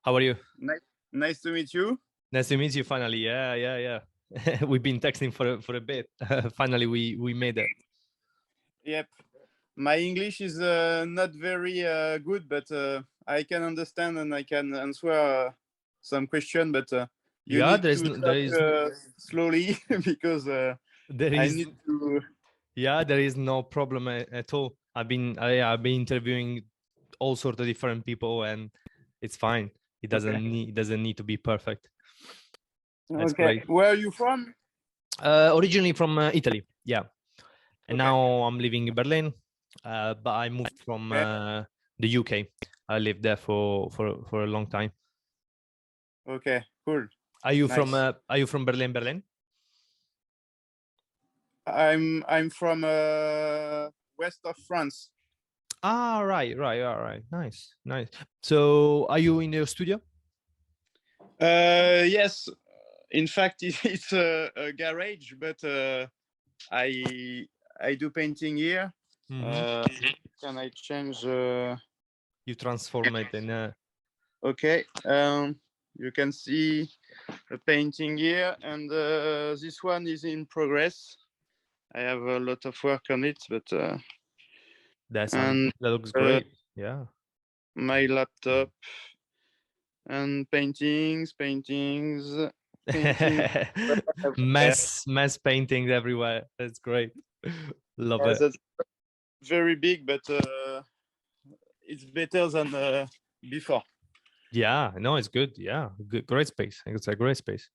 How are you? Nice to meet you. Nice to meet you finally. Yeah. We've been texting for a bit. Finally, we made it. Yep. My English is not very good, but I can understand and I can answer some question. But you need to talk slowly because I need to. Yeah, there is no problem at all. I've been interviewing all sorts of different people, and it's fine. It doesn't need to be perfect. That's great. Where are you from? Originally from Italy, yeah. And now I'm living in Berlin, but I moved from the UK. I lived there for a long time. Okay, cool. Are you from Berlin? Berlin? I'm from west of France. Ah, right. Nice. So, are you in your studio? Yes. In fact, it's a garage, but I do painting here. Can I change? You transform it in a... Okay. You can see a painting here, and this one is in progress. I have a lot of work on it, but that looks great. Yeah. My laptop and paintings. Mass paintings everywhere. That's great. Love it. That's very big, but it's better than before. Yeah, no, it's good. Yeah, great space. It's a great space.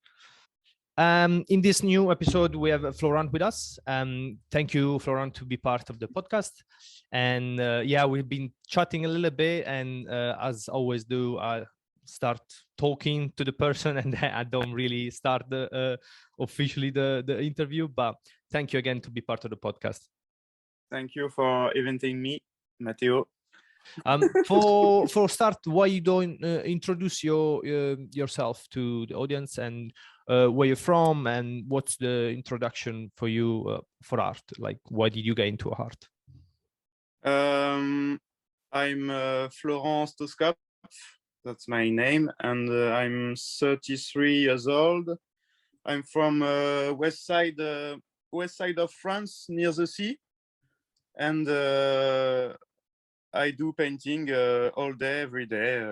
In this new episode, we have Florent with us. Thank you, Florent, to be part of the podcast. And we've been chatting a little bit, and as always do, I start talking to the person, and I don't really start officially the interview. But thank you again to be part of the podcast. Thank you for inviting me, Matteo. For start, why you don't introduce yourself to the audience, and where you're from, and what's the introduction for you for art? Like, why did you get into art? I'm Florent Stosskopf. That's my name, and I'm 33 years old. I'm from west side of France, near the sea, and I do painting all day, every day,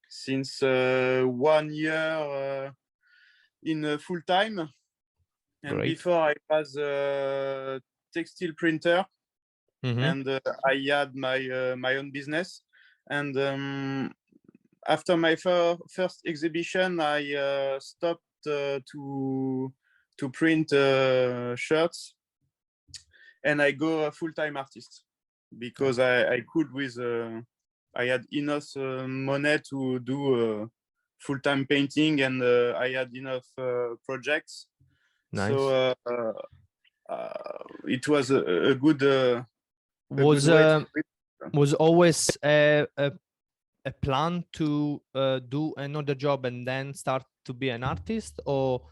since 1 year in full time. And Great. before I was a textile printer, and I had my own business. And after my first exhibition, I stopped to print shirts, and I go a full-time artist because I could I had enough money to do full-time painting, and I had enough projects. Nice. So it was a good. Was always a plan to do another job and then start to be an artist, or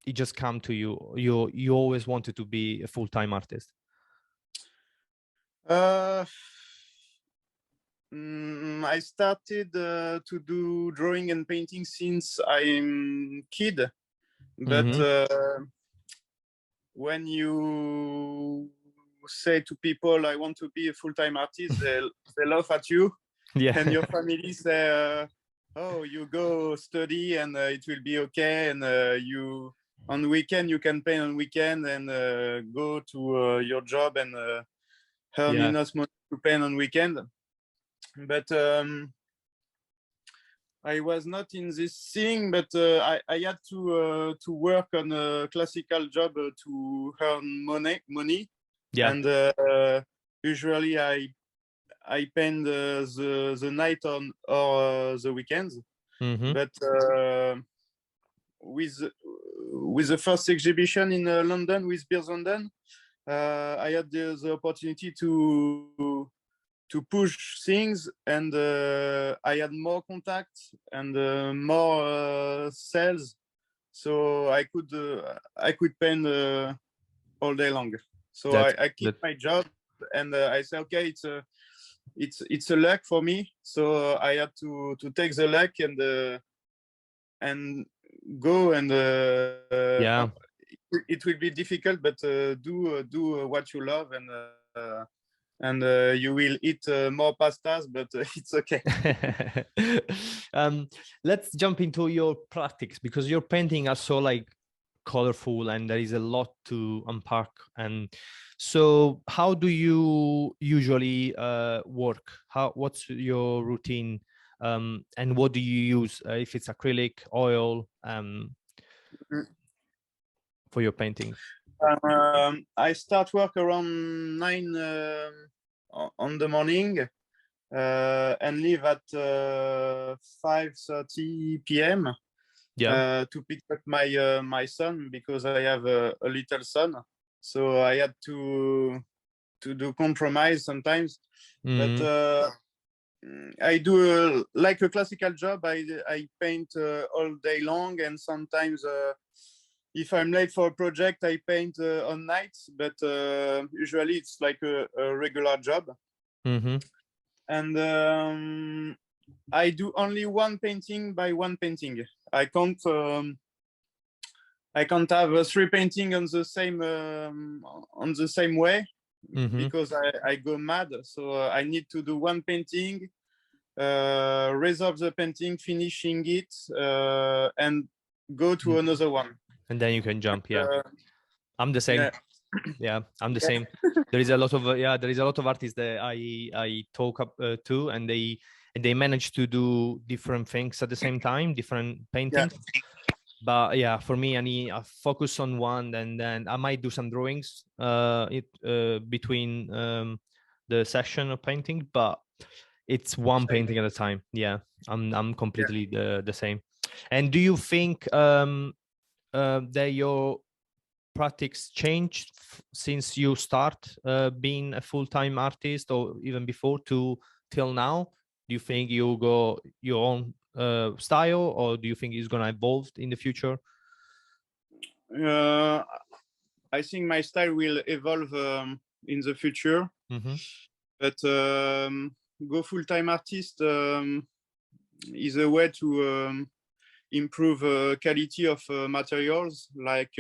it just come to you? You always wanted to be a full-time artist? I started to do drawing and painting since I'm kid, but when you say to people, I want to be a full-time artist, they laugh at you. Yeah. And your family say, oh, you go study and it will be okay, and you on weekend you can paint on weekend, and go to your job and earn enough money to paint on weekend. But I was not in this thing, but I had to work on a classical job to earn money. Yeah. And usually I paint the night or the weekends. But with the first exhibition in London with Beers London, I had the opportunity to push things, and I had more contacts and more sales, so I could paint all day long. So I keep my job, and I say, okay, it's a luck for me. So I had to take the luck and go, and Yeah. it will be difficult, but do what you love, and you will eat more pastas, but it's okay. Let's jump into your practice, because your painting are so like colorful and there is a lot to unpack. And so how do you usually work? What's your routine, and what do you use, if it's acrylic, oil, for your painting? I start work around 9 on the morning, and leave at 5:30 p.m. Yeah. To pick up my son, because I have a little son. So I had to do compromise sometimes, but I do like a classical job. I paint all day long, and sometimes if I'm late for a project, I paint on nights. But usually it's like a regular job. And I do only one painting by one painting. I can't have three painting on the same way, because I go mad. So I need to do one painting, resolve the painting, finishing it, and go to another one. And then you can jump. Yeah. I'm the same. Yeah. Yeah, I'm the same. There is a lot of artists that I talk up to, and they manage to do different things at the same time, different paintings. But yeah, for me, I focus on one, and then I might do some drawings between the session of painting, but it's one painting at a time. Yeah, I'm completely the same. And do you think that your practice changed since you start being a full-time artist, or even before till now? Do you think you go your own style, or do you think it's going to evolve in the future? I think my style will evolve in the future. But go full-time artist is a way to improve quality of materials. Like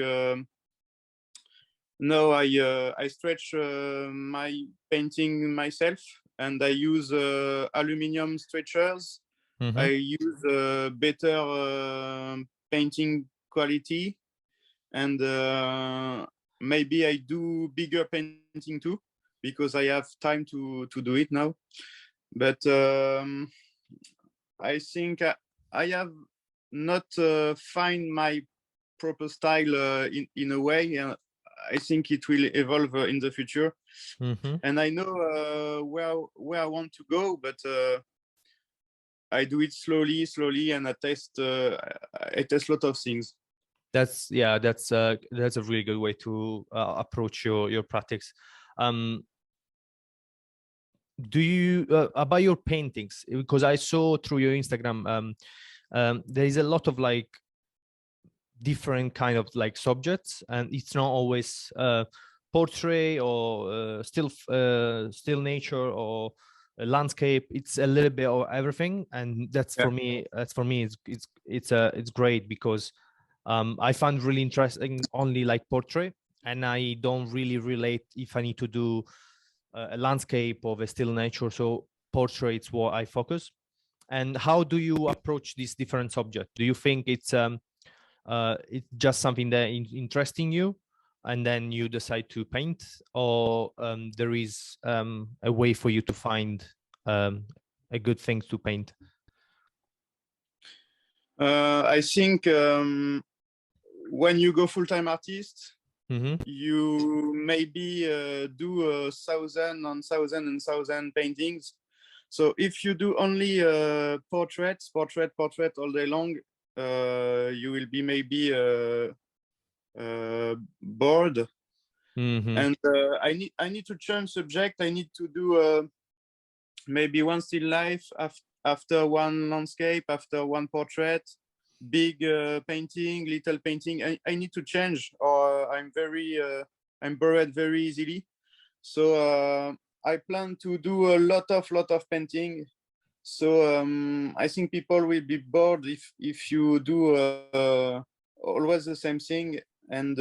now I stretch my painting myself, and I use aluminum stretchers. I use better painting quality, and maybe I do bigger painting too, because I have time to do it now. But I think I have not find my proper style in a way. I think it will evolve in the future, and I know where I want to go, but I do it slowly, and I test a lot of things. That's a really good way to approach your practice. Do you about your paintings, because I saw through your Instagram there is a lot of like different kind of like subjects, and it's not always portrait or still nature or a landscape. It's a little bit of everything, and that's for me it's great, because I find really interesting only like portrait, and I don't really relate if I need to do a landscape of a still nature. So portraits what I focus. And how do you approach this different subject? Do you think it's just something that interesting you, and then you decide to paint, or there is a way for you to find a good thing to paint? I think when you go full-time artist, you maybe do 1,000 and 1,000 paintings. So if you do only portrait all day long, you will be maybe bored. And I need to change subject. I need to do maybe one still life after one landscape, after one portrait, big painting, little painting. I need to change, or I'm bored very easily. So I plan to do a lot of painting. So I think people will be bored if you do always the same thing. And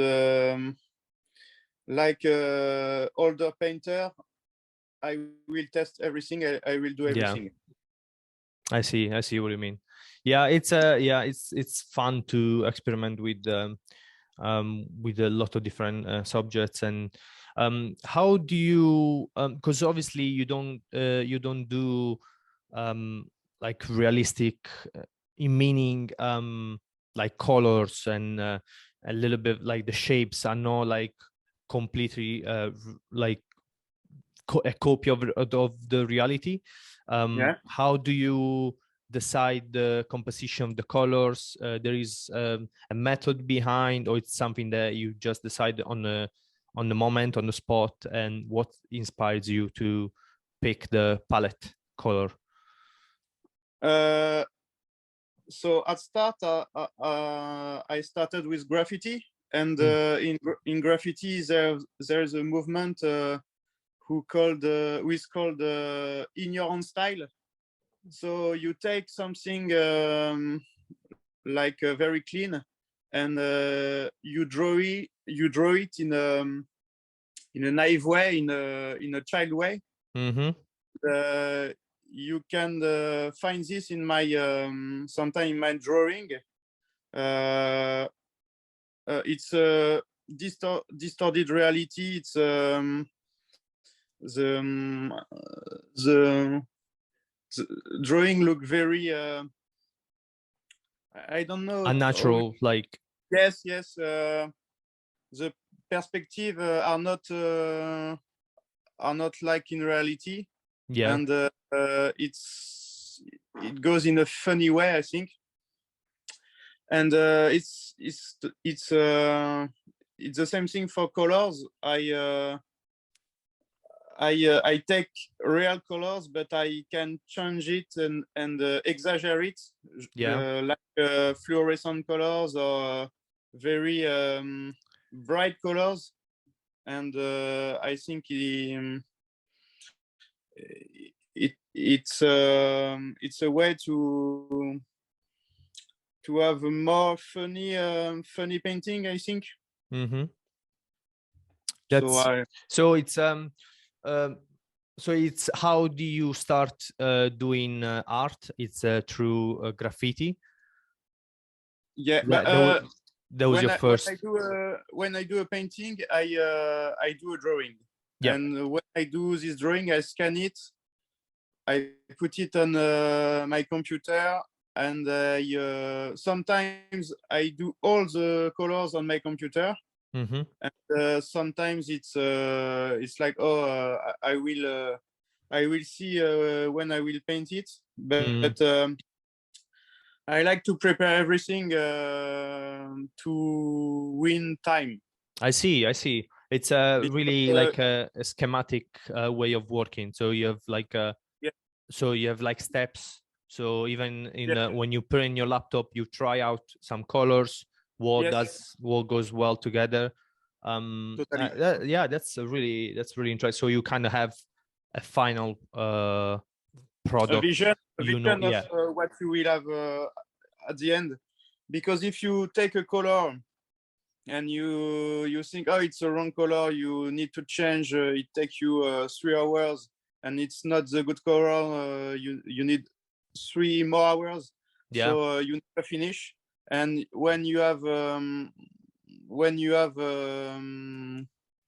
like older painter, I will test everything. I will do everything. Yeah, I see what you mean. Yeah, it's fun to experiment with a lot of different subjects. And how do you, because obviously you don't do like realistic in meaning, like colors and a little bit like the shapes are not like completely like a copy of the reality. Yeah. How do you decide the composition of the colors? There is a method behind, or it's something that you just decide on the moment, on the spot? And what inspires you to pick the palette color? So at start, I started with graffiti, and in graffiti there's a movement who is called in your own style. So you take something like very clean, and you draw it in a naive way, in a child way. Mm-hmm. You can find this in my sometime in my drawing. It's a distorted reality. It's the, um, the the drawing look very I don't know. Unnatural, like. Yes. The perspective are not like in reality. Yeah. And it goes in a funny way, I think. And it's the same thing for colors. I take real colors, but I can change it and exaggerate, like fluorescent colors or very bright colors. And I think it's a way to have a more funny painting, I think. Mm-hmm. So it's how do you start doing art? It's through graffiti. Yeah, that was your first. When I do a painting, I do a drawing. Yeah. And when I do this drawing, I scan it, I put it on my computer, and sometimes I do all the colors on my computer. Mm-hmm. And sometimes it's like, I will see when I will paint it, but I like to prepare everything to win time. I see. It's really like a schematic way of working. So you have like so you have like steps. So even in when you put in your laptop, you try out some colors. What goes well together. Totally. Yeah, that's really interesting. So you kind of have a final product, a vision yeah, of what you will have at the end. Because if you take a color and you think, oh, it's a wrong color, you need to change, it takes you 3 hours, and it's not the good color, you need 3 more hours. So you never finish. And when you have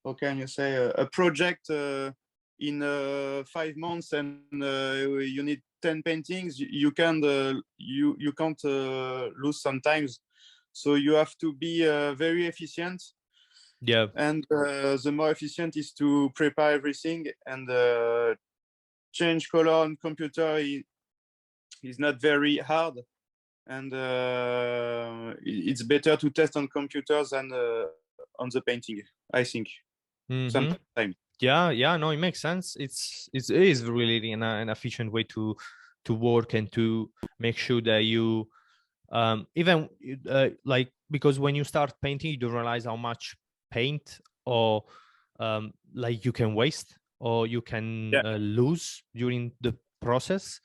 how can you say, a project in 5 months, and you need 10 paintings, you can't lose sometimes. So you have to be very efficient. Yeah. And the more efficient is to prepare everything, and change color on computer is not very hard. And it's better to test on computers than on the painting, I think. Sometimes. Yeah, no, it makes sense. It is really an efficient way to work and to make sure that you even like, because when you start painting, you don't realize how much paint or like you can waste or you can lose during the process.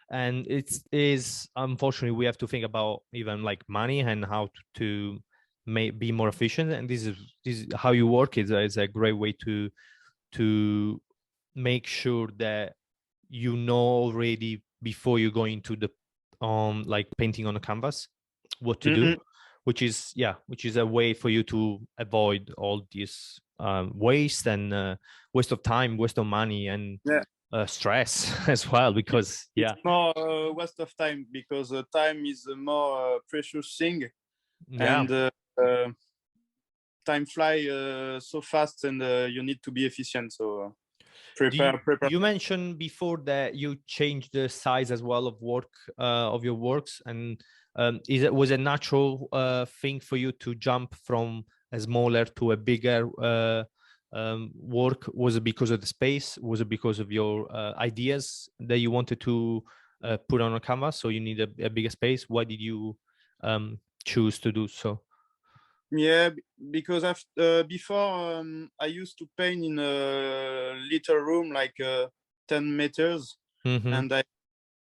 And it is, unfortunately, we have to think about even like money and how to be more efficient. And this is how you work is a great way to make sure that you know already before you go into the like painting on a canvas what to do, which is a way for you to avoid all this waste and waste of time, waste of money, and stress as well, because it's more waste of time, because time is a more precious thing, and time fly so fast, and you need to be efficient. So prepare. You mentioned before that you changed the size as well of work of your works, and was a natural thing for you to jump from a smaller to a bigger work? Was it because of the space? Was it because of your ideas that you wanted to put on a canvas, so you need a bigger space? Why did you choose to do so? Yeah, because before I used to paint in a little room, like 10 meters, and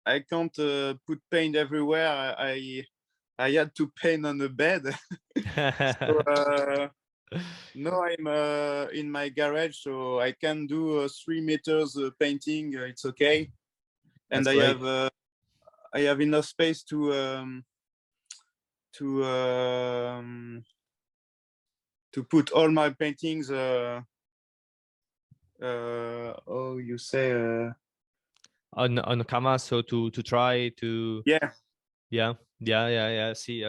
I can't put paint everywhere. I had to paint on the bed. So now I'm in my garage, so I can do 3 meters painting. It's okay, and I have enough space to put all my paintings. Oh, you say on the canvas, so to try to I see.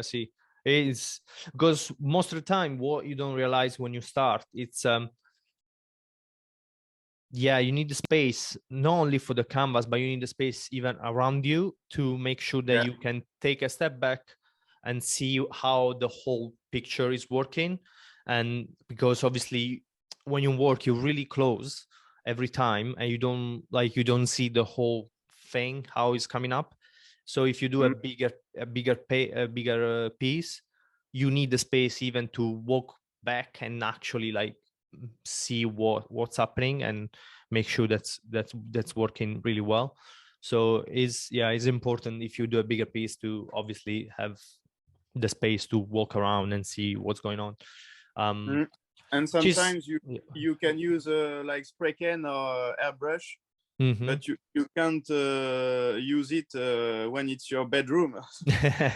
It's because most of the time what you don't realize when you start, it's you need the space not only for the canvas, but you need the space even around you to make sure that you can take a step back and see how the whole picture is working. And because obviously when you work, you're really close every time, and you don't see the whole thing, how it's coming up. So if you do a bigger piece, you need the space even to walk back and actually like see what's happening and make sure that's working really well. So it's important, if you do a bigger piece, to obviously have the space to walk around and see what's going on. And sometimes you can use like spray can or airbrush, but you can't use it when it's your bedroom.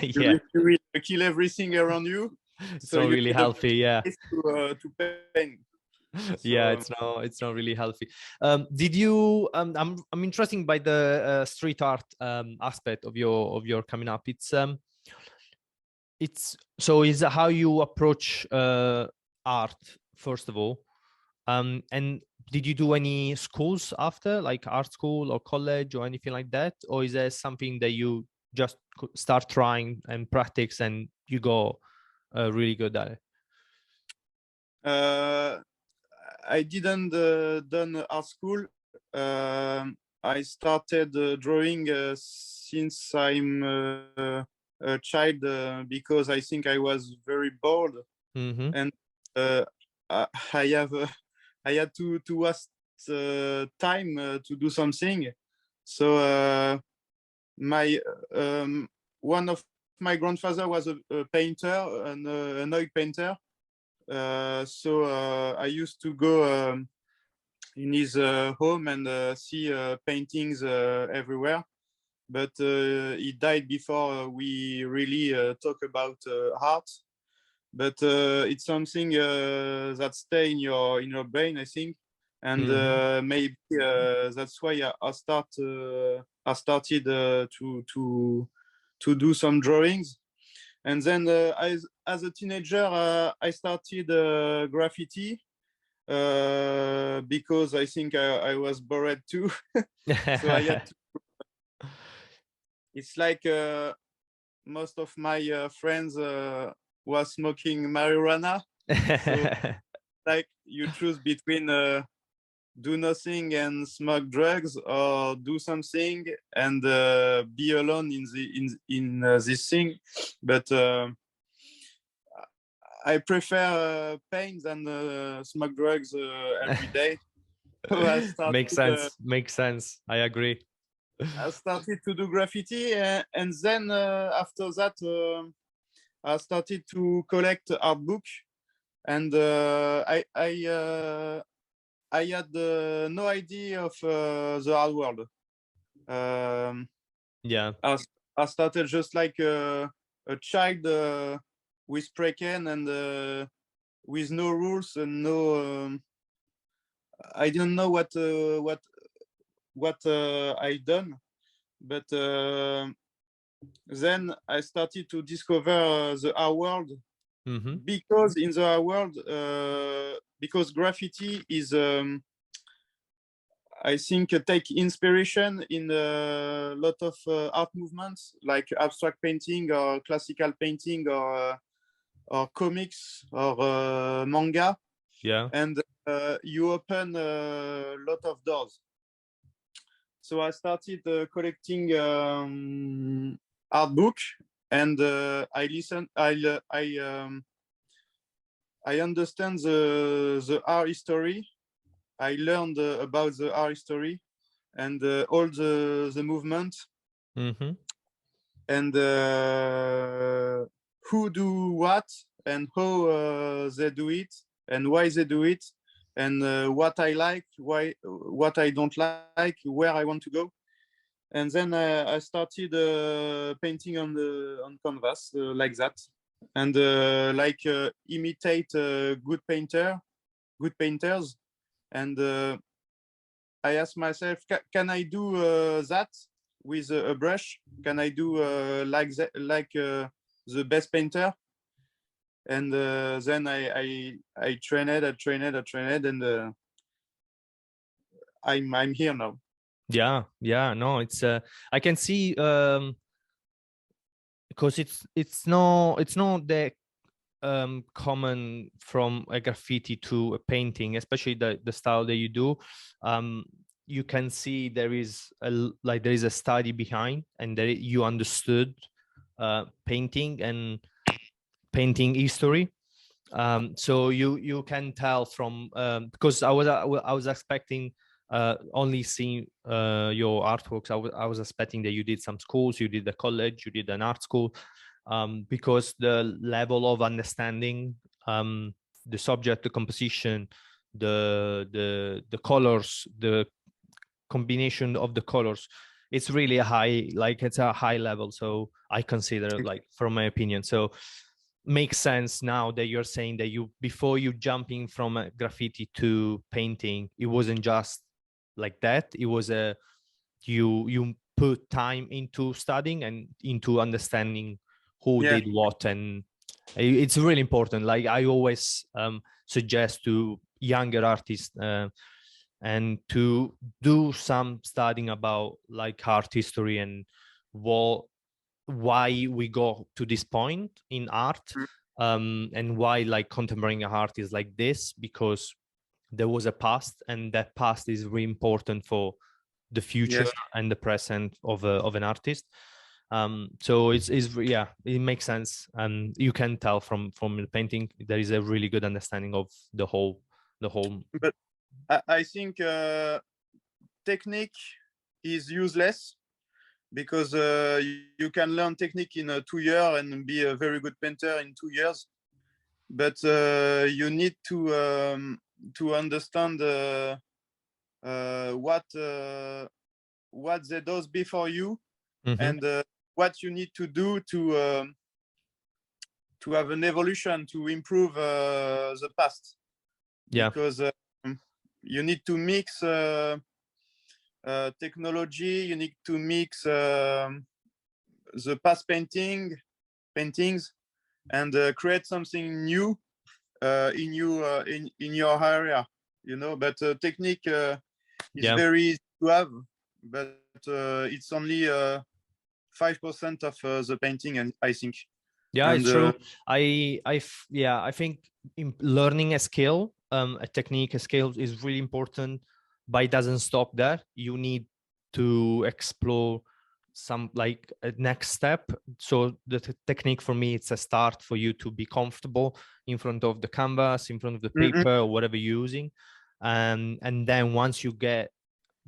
You will kill everything around you. It's not really healthy. To paint. So, it's not really healthy. Did you I'm interested by the street art aspect of your coming up. It's so is how you approach art, first of all, and did you do any schools after, like art school or college or anything like that, or is there something that you just start trying and practice and you go really good at it? I didn't done art school. I started drawing since I'm a child, because I think I was very bored, and I had to waste time to do something. So my one of my grandfather was a painter, an oil painter. So I used to go in his home and see paintings everywhere. But he died before we really talk about art. But it's something that stay in your brain, I think, and maybe that's why I started to do some drawings. And then as a teenager, I started graffiti because I think I was bored too. So I had to. It's like most of my friends was smoking marijuana. So like you choose between do nothing and smoke drugs, or do something and be alone in this thing. But I prefer pain than smoke drugs every day. Makes sense. Makes sense. I agree. I started to do graffiti, and then after that, I started to collect art book, and I had no idea of the art world. Yeah. I started just like a child with spray can and with no rules and no. I didn't know what I done, but then I started to discover the art world, because in the art world, because graffiti is, I think, take inspiration in a lot of art movements like abstract painting or classical painting or comics or manga. Yeah. And you open a lot of doors. So I started collecting art book, and I listen. I understand the art history. I learned about the art history and all the movement, and who do what and how they do it and why they do it, and what I like, what I don't like, where I want to go. And then I started painting on canvas like that, and imitate good painters. And I asked myself, can I do that with a brush? Can I do like that, like the best painter? And then I trained, and I'm here now. Yeah, no, it's I can see, because it's not that common from a graffiti to a painting, especially the style that you do. You can see there is a study behind, and that you understood painting and painting history. So you can tell from, because I was expecting only seeing your artworks. I was expecting that you did some schools, you did a college, you did an art school, because the level of understanding the subject, the composition, the colors, the combination of the colors, it's really a high, like it's a high level. So I consider, like, from my opinion. So makes sense now that you're saying that you, before you jumping from a graffiti to painting, it wasn't just like that. It was a, you put time into studying and into understanding who did what. And it's really important. Like I always suggest to younger artists and to do some studying about like art history and why we go to this point in art, and why like contemporary art is like this, because there was a past, and that past is really important for the future and the present of an artist. So it's yeah, it makes sense, and you can tell from the painting there is a really good understanding of the whole. But I think technique is useless, because you can learn technique in 2 years and be a very good painter in 2 years, but you need to understand what they does before you, and what you need to do to have an evolution, to improve the past. Because you need to mix technology, you need to mix the past paintings, and create something new in your area, but technique is very easy to have, but it's only 5% of the painting, and I think. It's true. I think learning a skill, a technique, a skill is really important, but it doesn't stop there. You need to explore some, like, a next step. So the technique for me, it's a start for you to be comfortable in front of the canvas, in front of the paper, or whatever you're using. And then once you get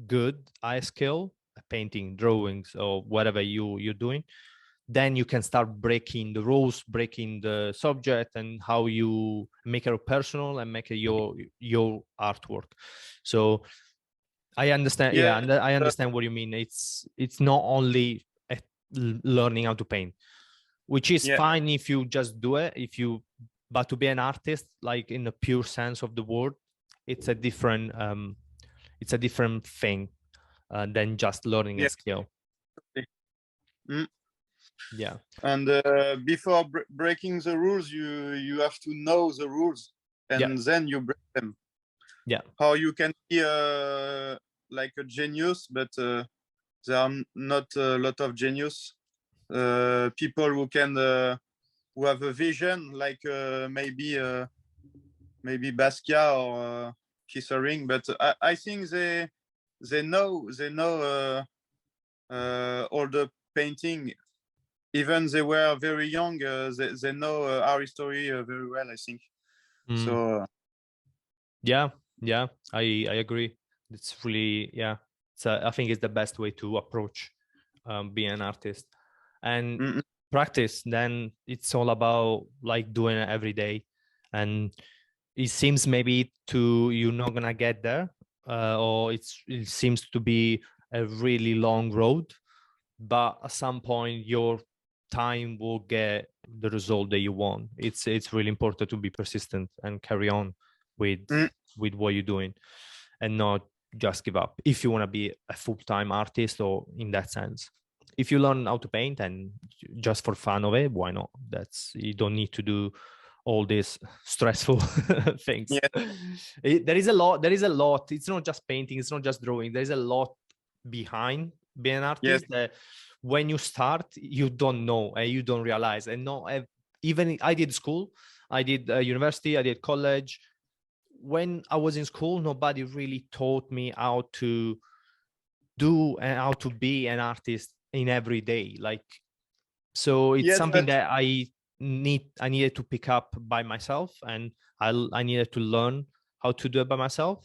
good eye skill, painting, drawings, or whatever you're doing, then you can start breaking the rules, breaking the subject, and how you make it personal and make it your artwork. So I understand. Yeah, and I understand what you mean. It's not only learning how to paint, which is fine if you just do it. But to be an artist, like in the pure sense of the word, it's a different thing than just learning a skill. Yeah. And before breaking the rules, you have to know the rules, and then you break them. Yeah. How you can be like a genius, but there are not a lot of genius people who can who have a vision, like maybe Basquiat or Kissering, but I think they know all the painting. Even they were very young, they know art history very well, I think. So yeah, I agree. It's really, so I think it's the best way to approach being an artist. And practice, then it's all about like doing it every day. And it seems maybe you're not gonna get there, or it seems to be a really long road, but at some point your time will get the result that you want. It's really important to be persistent and carry on with what you're doing, and not just give up if you want to be a full-time artist, or in that sense. If you learn how to paint and just for fun of it, why not? You don't need to do all these stressful things. There is a lot. It's not just painting, it's not just drawing. There's a lot behind being an artist that when you start, you don't know and you don't realize. And even I did school, I did university, I did college. When I was in school, nobody really taught me how to do and how to be an artist in every day. Like, so it's something that I needed to pick up by myself, and I needed to learn how to do it by myself.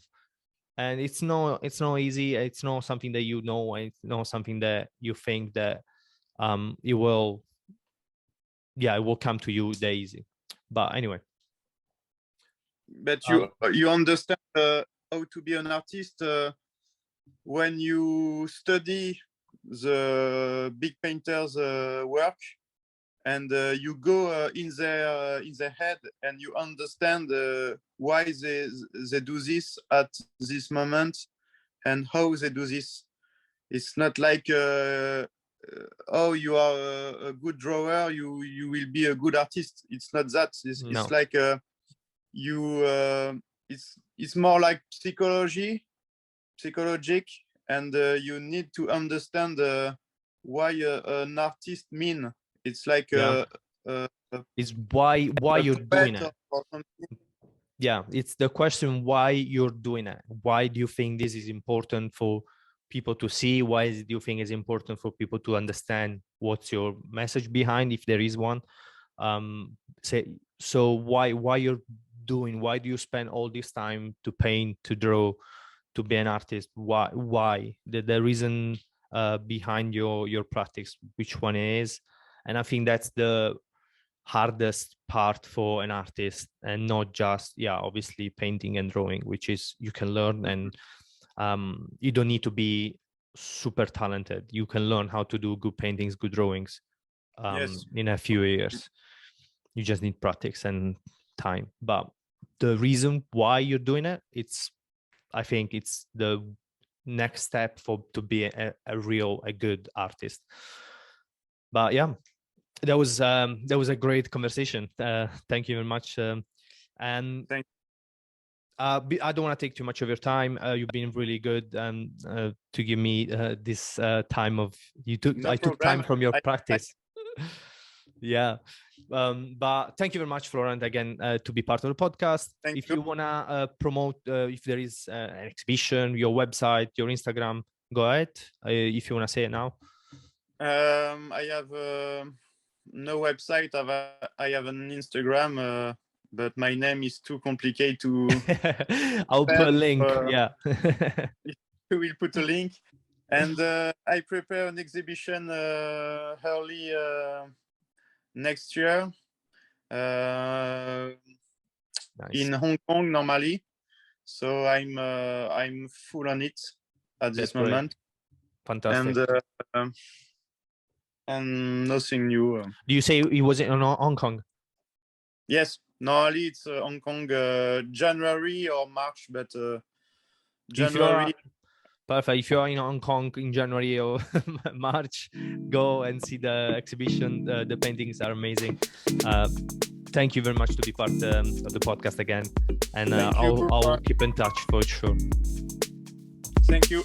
And it's not easy. It's not something that you know, and it's not something that you think that it will come to you that easy. But anyway. But you understand how to be an artist when you study the big painters' work, and you go in their head, and you understand why they do this at this moment and how they do this. It's not like oh, you are a good drawer, you will be a good artist. It's not that. It's like it's more like psychologic, and you need to understand why an artist mean. It's like it's why you're doing it. Yeah, it's the question why you're doing it. Why do you think this is important for people to see? Why do you think it's important for people to understand what's your message behind, if there is one? So why you're doing? Why do you spend all this time to paint, to draw, to be an artist? Why the reason behind your practice, which one is? And I think that's the hardest part for an artist, and not just obviously painting and drawing, which is you can learn, and you don't need to be super talented. You can learn how to do good paintings, good drawings in a few years. You just need practice and time. But the reason why you're doing it, I think it's the next step to be a good artist. But yeah, that was a great conversation. Thank you very much. And I don't want to take too much of your time. You've been really good to give me this time of I took time from your practice. Yeah. But thank you very much, Florent, again, to be part of the podcast. If you want to promote, if there is an exhibition, your website, your Instagram, go ahead. If you want to say it now. I have no website. I have an Instagram. but my name is too complicated to. I'll put a link. Yeah. We will put a link, and I prepare an exhibition early next year in Hong Kong normally. So I'm full on it at this moment. Fantastic. And nothing new. Do you say it was in Hong Kong? Yes, normally it's Hong Kong January or March, but January. Perfect. If you're in Hong Kong in January or March, go and see the exhibition. The paintings are amazing. Thank you very much to be part of the podcast again, and I'll keep in touch for sure. Thank you.